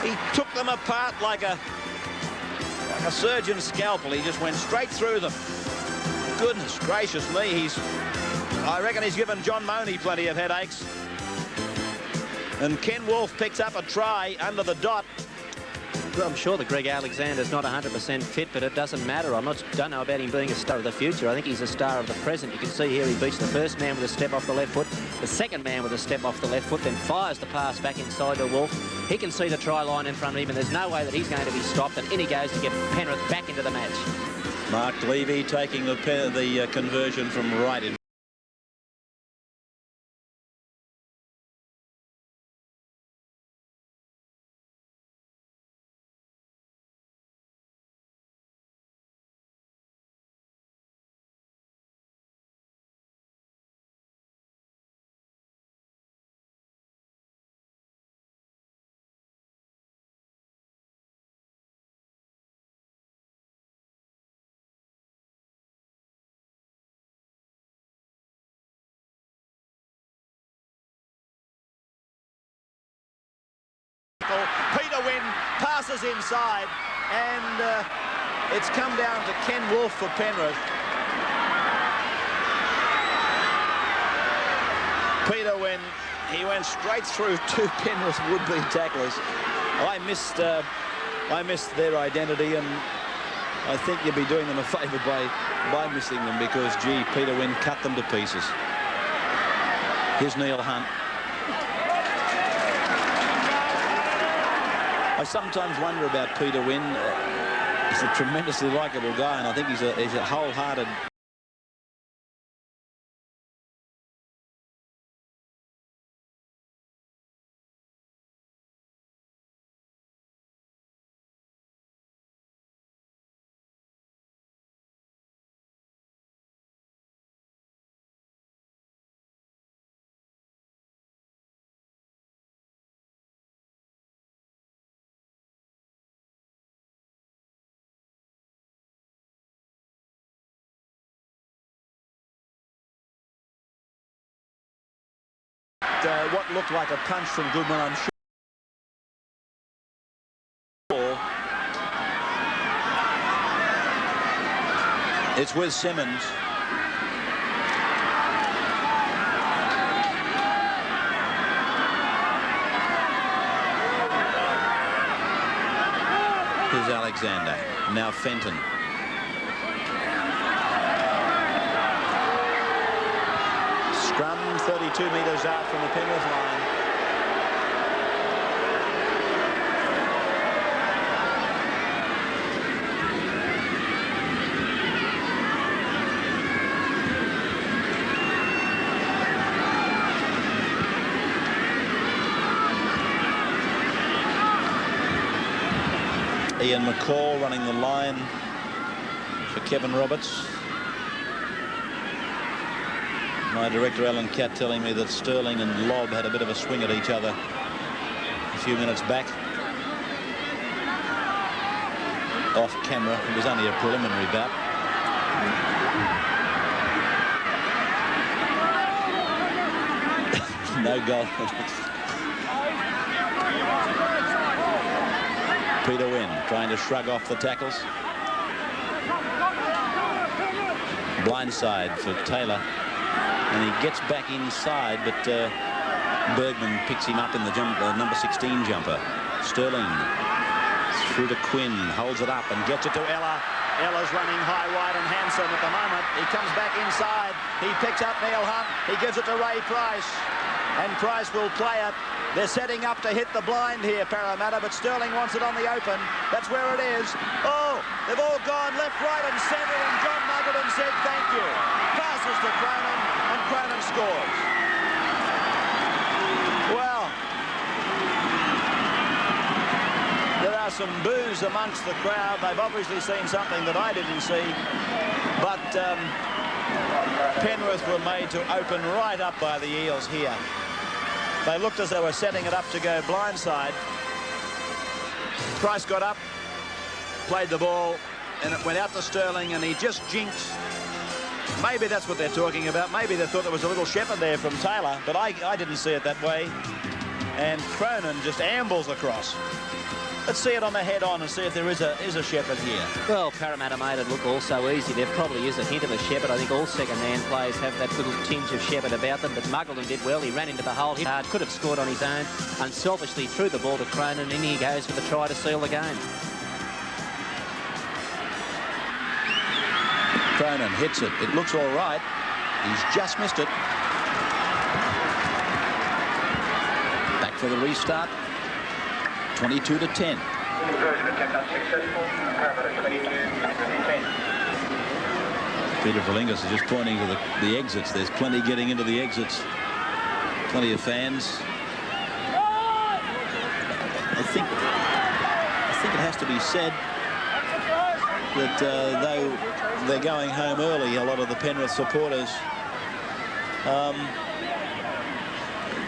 He took them apart like a surgeon's scalpel. He just went straight through them. Goodness gracious me, I reckon he's given John Money plenty of headaches. And Ken Wolfe picks up a try under the dot. Well, I'm sure that Greg Alexander's not 100% fit, but it doesn't matter. Don't know about him being a star of the future. I think he's a star of the present. You can see here he beats the first man with a step off the left foot, the second man with a step off the left foot, then fires the pass back inside to Wolfe. He can see the try line in front of him, and there's no way that he's going to be stopped, and in he goes to get Penrith back into the match. Mark Levy taking the conversion from right in. Peter Wynn passes inside, and it's come down to Ken Wolfe for Penrith. Peter Wynn He went straight through two Penrith would-be tacklers. I missed their identity, and I think you'd be doing them a favour by missing them, because, gee, Peter Wynn cut them to pieces. Here's Neil Hunt. I sometimes wonder about Peter Wynn. He's a tremendously likeable guy, and I think he's a wholehearted... what looked like a punch from Goodman, I'm sure. It's with Simmons. Here's Alexander. Now Fenton. Scrum 32 metres out from the Penrith line. Ian McCall running the line for Kevin Roberts. My director Alan Catt telling me that Sterling and Lobb had a bit of a swing at each other a few minutes back. Off camera. It was only a preliminary bout. No goal. Peter Wynn trying to shrug off the tackles. Blindside for Taylor. And he gets back inside, but Bergman picks him up in the number 16 jumper. Sterling through to Quinn, holds it up and gets it to Ella. Ella's running high, wide and handsome at the moment. He comes back inside. He picks up Neil Hunt. He gives it to Ray Price. And Price will play it. They're setting up to hit the blind here, Parramatta, but Sterling wants it on the open. That's where it is. Oh, they've all gone left, right and centre, and John Muggleton said thank you. Passes to Cronin, and Cronin scores. Well, there are some boos amongst the crowd. They've obviously seen something that I didn't see. But Penrith were made to open right up by the Eels here. They looked as they were setting it up to go blindside. Price got up, played the ball, and it went out to Sterling, and he just jinxed. Maybe that's what they're talking about. Maybe they thought there was a little shepherd there from Taylor, but I didn't see it that way. And Cronin just ambles across. Let's see it on the head-on and see if there is a shepherd here. Well, Parramatta made it look all so easy. There probably is a hint of a shepherd. I think all second-hand players have that little tinge of shepherd about them, but Muggleton did well. He ran into the hole. He could have scored on his own. Unselfishly threw the ball to Cronin, and in he goes for the try to seal the game. Cronin hits it. It looks all right. He's just missed it. Back for the restart. 22 to 10. Peter Verlingus is just pointing to the exits. There's plenty getting into the exits. Plenty of fans. I think it has to be said that though they're going home early, a lot of the Penrith supporters,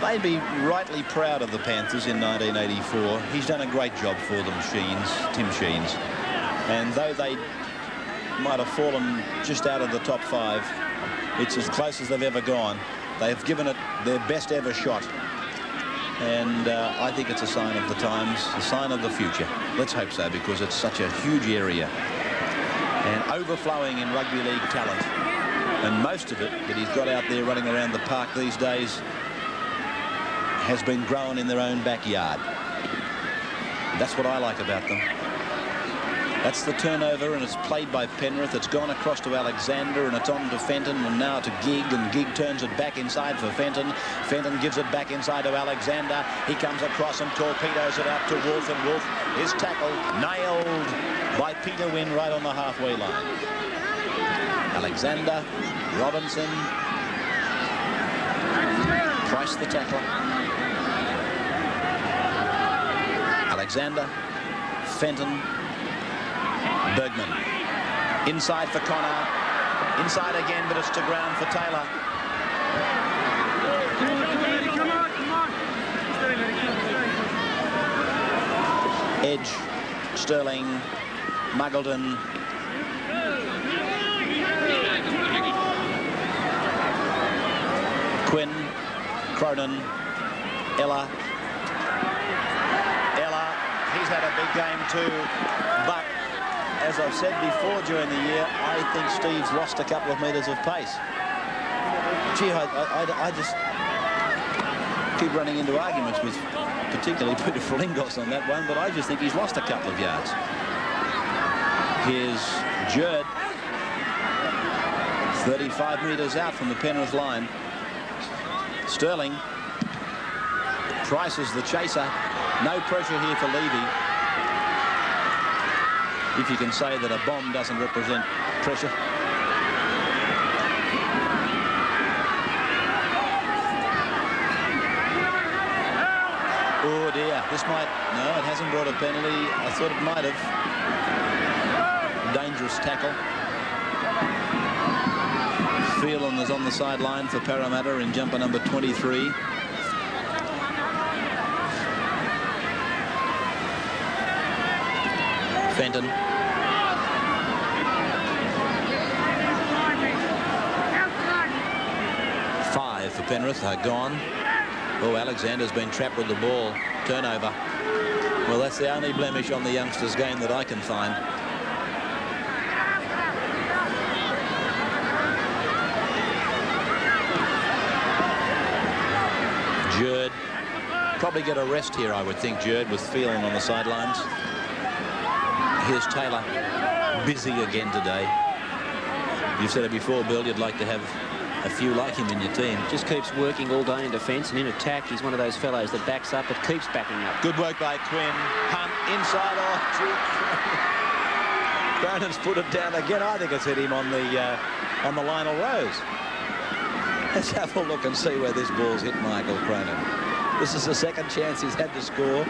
they'd be rightly proud of the Panthers in 1984. He's done a great job for them, Tim Sheens. And though they might have fallen just out of the top 5, it's as close as they've ever gone. They've given it their best ever shot. And I think it's a sign of the times, a sign of the future. Let's hope so, because it's such a huge area and overflowing in rugby league talent. And most of it that he's got out there running around the park these days has been grown in their own backyard. That's what I like about them. That's the turnover, and it's played by Penrith. It's gone across to Alexander, and it's on to Fenton, and now to Gig, and Gig turns it back inside for Fenton. Fenton gives it back inside to Alexander. He comes across and torpedoes it out to Wolf, and Wolf is tackled, nailed by Peter Wynn right on the halfway line. Alexander, Robinson, Price the tackler. Alexander, Fenton, Bergman. Inside for Connor. Inside again, but it's to ground for Taylor. Edge, Sterling, Muggleton. Quinn, Cronin, Ella. He's had a big game too, but as I've said before during the year, I think Steve's lost a couple of metres of pace. Gee, I just keep running into arguments with particularly Peter Frilingos on that one, but I just think he's lost a couple of yards. Here's Jerd, 35 metres out from the Penrith line. Sterling. Price is the chaser. No pressure here for Levy. If you can say that a bomb doesn't represent pressure. Oh dear, this might, no, it hasn't brought a penalty. I thought it might have. Dangerous tackle. Phelan is on the sideline for Parramatta in jumper number 23. Fenton. Five for Penrith are gone. Oh, Alexander's been trapped with the ball. Turnover. Well, that's the only blemish on the youngsters' game that I can find. Jerd. Probably get a rest here, I would think, Jerd, with Phelan on the sidelines. Here's Taylor, busy again today. You've said it before, Bill, you'd like to have a few like him in your team. Just keeps working all day in defence, and in attack, he's one of those fellows that backs up, but keeps backing up. Good work by Quinn. Hunt inside off. Cronin's put it down again. I think it's hit him on the Lionel Rose. Let's have a look and see where this ball's hit Michael Cronin. This is the second chance he's had to score.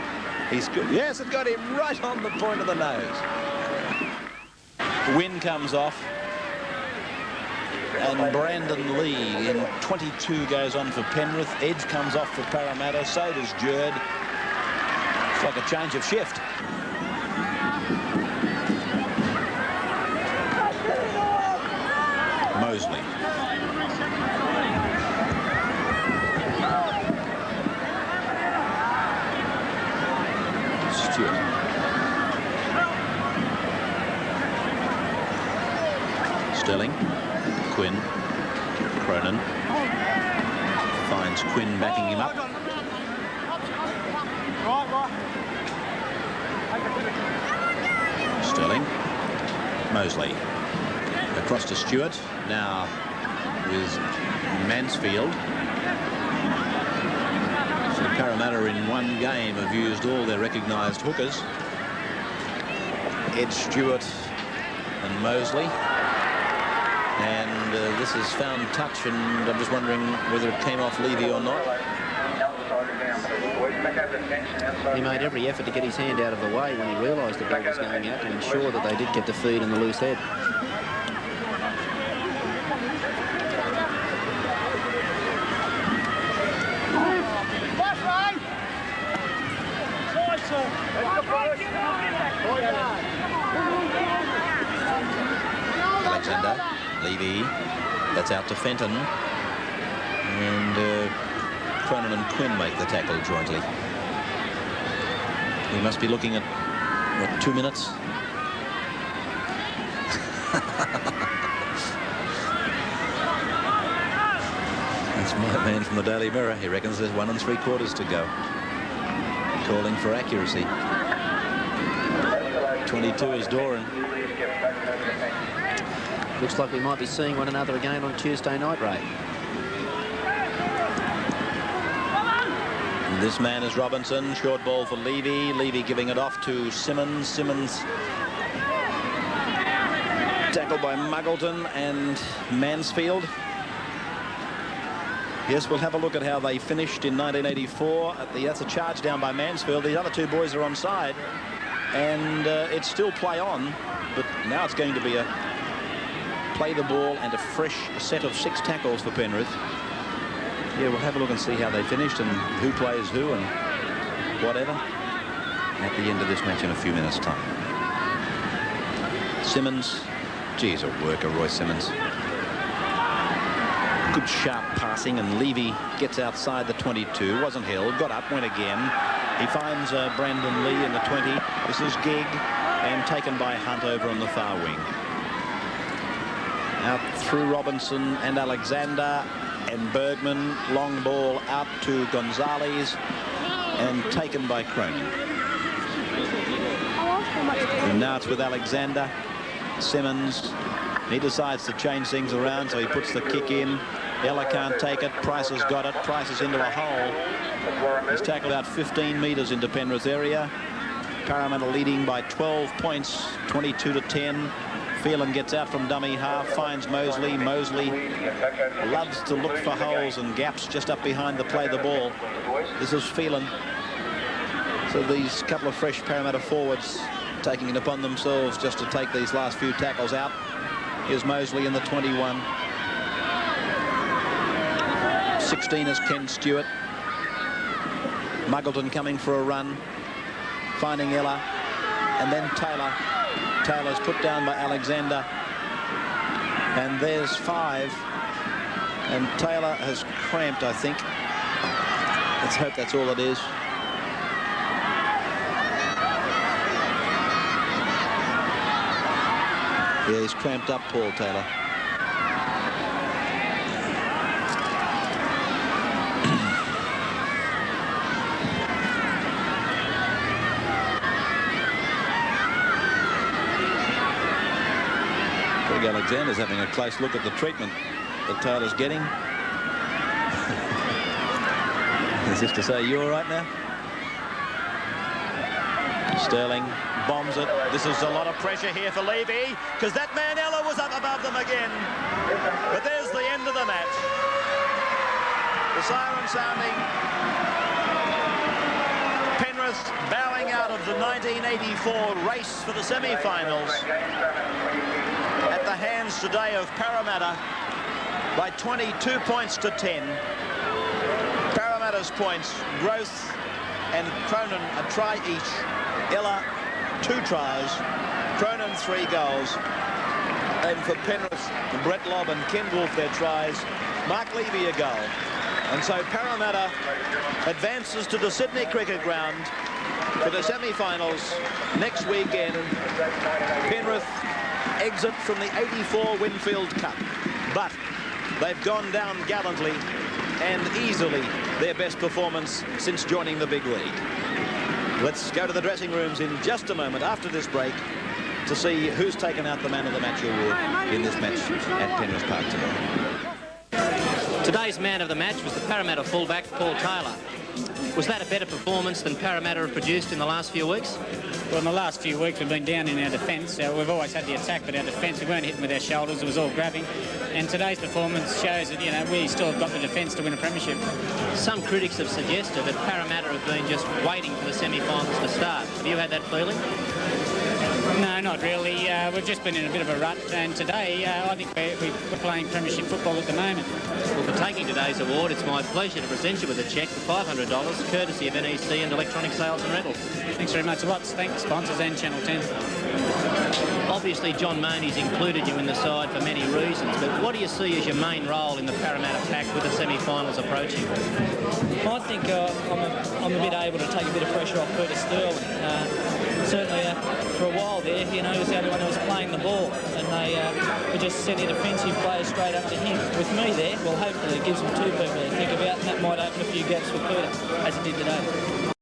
He's good. Yes, it got him right on the point of the nose. Win comes off. And Brandon Lee in 22 goes on for Penrith. Edge comes off for Parramatta. So does Jerd. It's like a change of shift. Mosley. Sterling, Quinn, Cronin, finds Quinn backing him up. Sterling, Mosley, across to Stewart, now with Mansfield. So Parramatta in one game have used all their recognised hookers. Ed Stewart and Mosley. And this is found touch, and I'm just wondering whether it came off Levy or not. He made every effort to get his hand out of the way when he realised the ball was going out to ensure that they did get the feed and the loose head. Alexander, Levy, that's out to Fenton, and Cronin and Quinn make the tackle jointly. We must be looking at, what, 2 minutes? That's my man from the Daily Mirror. He reckons there's 1 3/4 to go. Calling for accuracy. 22 is Doran. Looks like we might be seeing one another again on Tuesday night, Ray. And this man is Robinson. Short ball for Levy. Levy giving it off to Simmons. Simmons tackled by Muggleton and Mansfield. Yes, we'll have a look at how they finished in 1984. That's a charge down by Mansfield. The other two boys are onside, and it's still play on, but now it's going to be a play the ball and a fresh set of 6 tackles for Penrith. Yeah, we'll have a look and see how they finished and who plays who and whatever at the end of this match in a few minutes' time. Simmons, geez, a worker, Roy Simmons. Good sharp passing, and Levy gets outside the 22. Wasn't held, got up, went again. He finds Brandon Lee in the 20. This is Gig, and taken by Hunt over on the far wing. Out through Robinson and Alexander and Bergman. Long ball out to Gonzalez and taken by Cronin. And now it's with Alexander. Simmons. He decides to change things around, so he puts the kick in. Ella can't take it. Price has got it. Price is into a hole. He's tackled out 15 metres into Penrith area. Parramatta leading by 12 points, 22-10. Phelan gets out from dummy half, finds Mosley. Mosley loves to look for holes and gaps just up behind the play the ball. This is Phelan. So these couple of fresh Parramatta forwards taking it upon themselves just to take these last few tackles out. Here's Mosley in the 21. 16 is Ken Stewart. Muggleton coming for a run, finding Ella, and then Taylor. Taylor's put down by Alexander, and there's 5, and Taylor has cramped, I think. Let's hope that's all it is. Yeah, he's cramped up, Paul Taylor. Alexander's having a close look at the treatment that Taylor's getting. As if to say, you all right now? Sterling bombs it. This is a lot of pressure here for Levy, because that man Ella was up above them again. But there's the end of the match. The siren sounding. Penrith bowing out of the 1984 race for the semi-finals at the hands today of Parramatta by 22 points to 10. Parramatta's points, Growth and Cronin a try each. Ella 2 tries, Cronin 3 goals. And for Penrith, Brett Lobb and Ken Wolfe their tries, Mark Levy a goal. And so Parramatta advances to the Sydney Cricket Ground for the semi-finals next weekend. Penrith exit from the 84 Winfield Cup, but they've gone down gallantly and easily their best performance since joining the big league. Let's go to the dressing rooms in just a moment after this break to see who's taken out the Man of the Match award in this match at Penrith Park today. Today's Man of the Match was the Parramatta fullback, Paul Taylor. Was that a better performance than Parramatta have produced in the last few weeks? Well, in the last few weeks, we've been down in our defence. We've always had the attack, but our defence, we weren't hitting with our shoulders. It was all grabbing. And today's performance shows that, you know, we still have got the defence to win a premiership. Some critics have suggested that Parramatta have been just waiting for the semi-finals to start. Have you had that feeling? No, not really. We've just been in a bit of a rut, and today I think we're playing premiership football at the moment. Well, for taking today's award, it's my pleasure to present you with a cheque for $500, courtesy of NEC and Electronic Sales and Rentals. Thanks very much. Lots. Thanks, sponsors and Channel 10. Obviously, John Mooney's included you in the side for many reasons, but what do you see as your main role in the Parramatta pack with the semi-finals approaching? I think I'm a bit able to take a bit of pressure off Peter Sterling. certainly for a while there, you know, he was the only one who was playing the ball, and they were just sending defensive players straight up to him. With me there, well, hopefully it gives them two people to think about, and that might open a few gaps for Peter, as it did today.